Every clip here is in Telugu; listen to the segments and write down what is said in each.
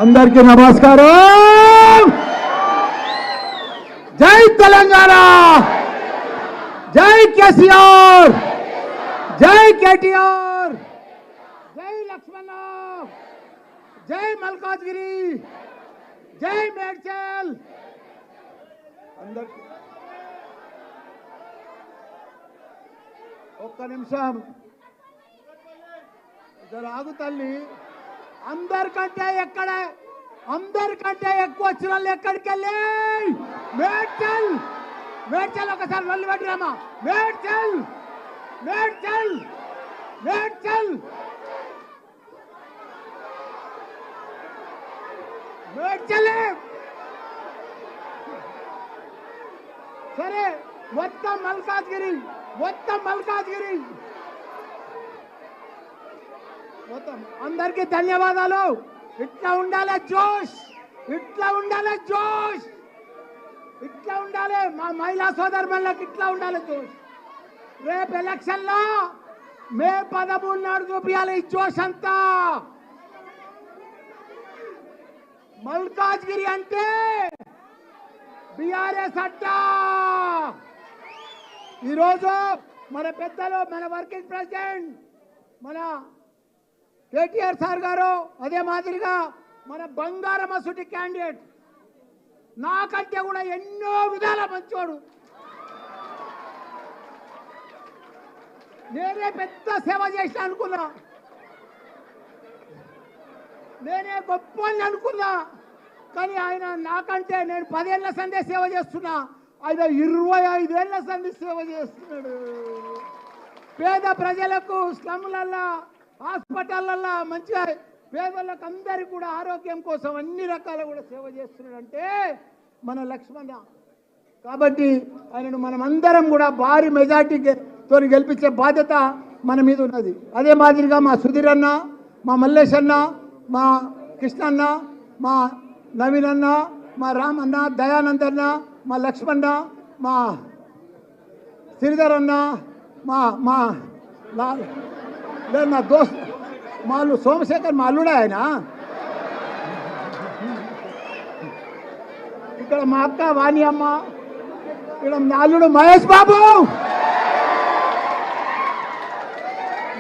అందరికీ నమస్కారం. జై తెలంగాణ, జై కేసీఆర్, జై కేటీఆర్, జై లక్ష్మణ, జై మల్కాజ్గిరి, జై మేడ్చల్. అందరికీ ఒక్క నిమిషం ఆగు తల్లి. అందరికంటే ఎక్కువ వచ్చిన వాళ్ళు ఎక్కడికి వెళ్ళి మేడ్చల్ మేడ్చల్ ఒకసారి వల్లి పట్టిరామా. మేడ్చల్ మేడ్చల్ మేడ్చల్ మేడ్చల్ సరే మొత్తం మల్కాజ్గిరి మొత్తం అందరికీ ధన్యవాదాలు. ఇట్లా ఉండాలి జోష్, ఇట్లా ఉండాలి మా మహిళా సోదరులకు, ఇట్లా ఉండాలి జోష్. రేపు ఎలక్షన్ లో మే 13 నాడు చూపించాలి ఈ జోష్ అంతా. మల్కాజ్గిరి అంటే బీఆర్ఎస్ అడ్డా. ఈరోజు మన పెద్దలు, మన వర్కింగ్ ప్రెసిడెంట్ మన కేటీఆర్ సార్ గారు, అదే మాదిరిగా మన బంగారం అసుటి క్యాండిడేట్, నాకంటే కూడా ఎన్నో విధాల మంచోడు. నేనే పెద్ద సేవ చేసిన అనుకున్నా, నేనే గొప్ప అనుకున్నా. కానీ ఆయన నాకంటే, నేను 10 ఏళ్ల సందే సేవ చేస్తున్నా, ఆయన 25 ఏళ్ల సంది సేవ చేస్తున్నాడు. పేద ప్రజలకు స్లమ్లల్లో, హాస్పిటళ్ళల్లో మంచిగా పేదలకు అందరికీ కూడా ఆరోగ్యం కోసం అన్ని రకాల కూడా సేవ చేస్తున్నాడంటే మన లక్ష్మణ. కాబట్టి ఆయనను మనం అందరం కూడా భారీ మెజార్టీతో గెలిపించే బాధ్యత మన మీద ఉన్నది. అదే మాదిరిగా మా సుధీర్ అన్న, మా మల్లేష్ అన్న, మా కృష్ణ అన్న, మా నవీన్ అన్న, మా రామ్ అన్న, దయానంద్ అన్న, మా లక్ష్మణ, మా శ్రీధర్ అన్న, మా మా లేదు నా దోస్త్ మా అల్లు సోమశేఖర్, మా అల్లుడే ఆయన. ఇక్కడ మా అక్క వాణి అమ్మ, ఇక్కడ నా అల్లుడు మహేష్ బాబు,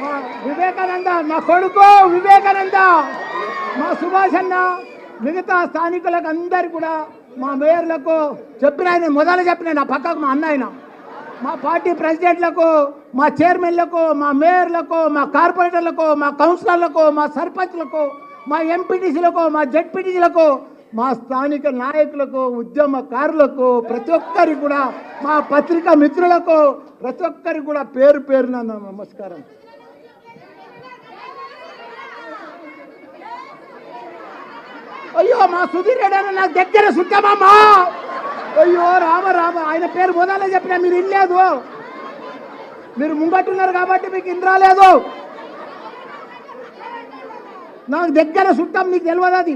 మా వివేకానంద, నా కొడుకు వివేకానంద, మా సుభాష్ అన్న, మిగతా స్థానికులకు అందరు కూడా, మా మేయర్లకు చెప్పిన, ఆయన మొదలు చెప్పిన నా పక్కకు మా అన్న ఆయన, మా పార్టీ ప్రెసిడెంట్లకు, మా చైర్మన్లకు, మా మేయర్లకు, మా కార్పొరేటర్లకు, మా కౌన్సిలర్లకు, మా సర్పంచ్లకు, మా ఎంపీటీసీలకు, మా జెడ్పీటీసీలకు, మా స్థానిక నాయకులకు, ఉద్యమకారులకు, ప్రతి ఒక్కరికి కూడా, మా పత్రికా మిత్రులకు, ప్రతి ఒక్కరికి కూడా పేరు పేరున నమస్కారం. అయ్యో మా సుధీర్ రెడ్డి అన్న నాకు దగ్గర సుట్టమమ్మా. అయ్యో రామ ఆయన పేరు మొదలే చెప్పినా మీరు ఇల్లేదు, మీరు ముంగట్టున్నారు కాబట్టి మీకు ఇన్ రాలేదు. నాకు దగ్గర చుట్టం, నీకు తెలియదు అది.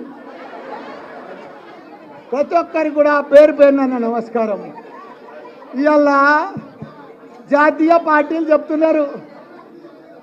ప్రతి ఒక్కరికి కూడా పేరు పేరున నమస్కారం. ఇవాళ జాతీయ పార్టీలు చెప్తున్నారు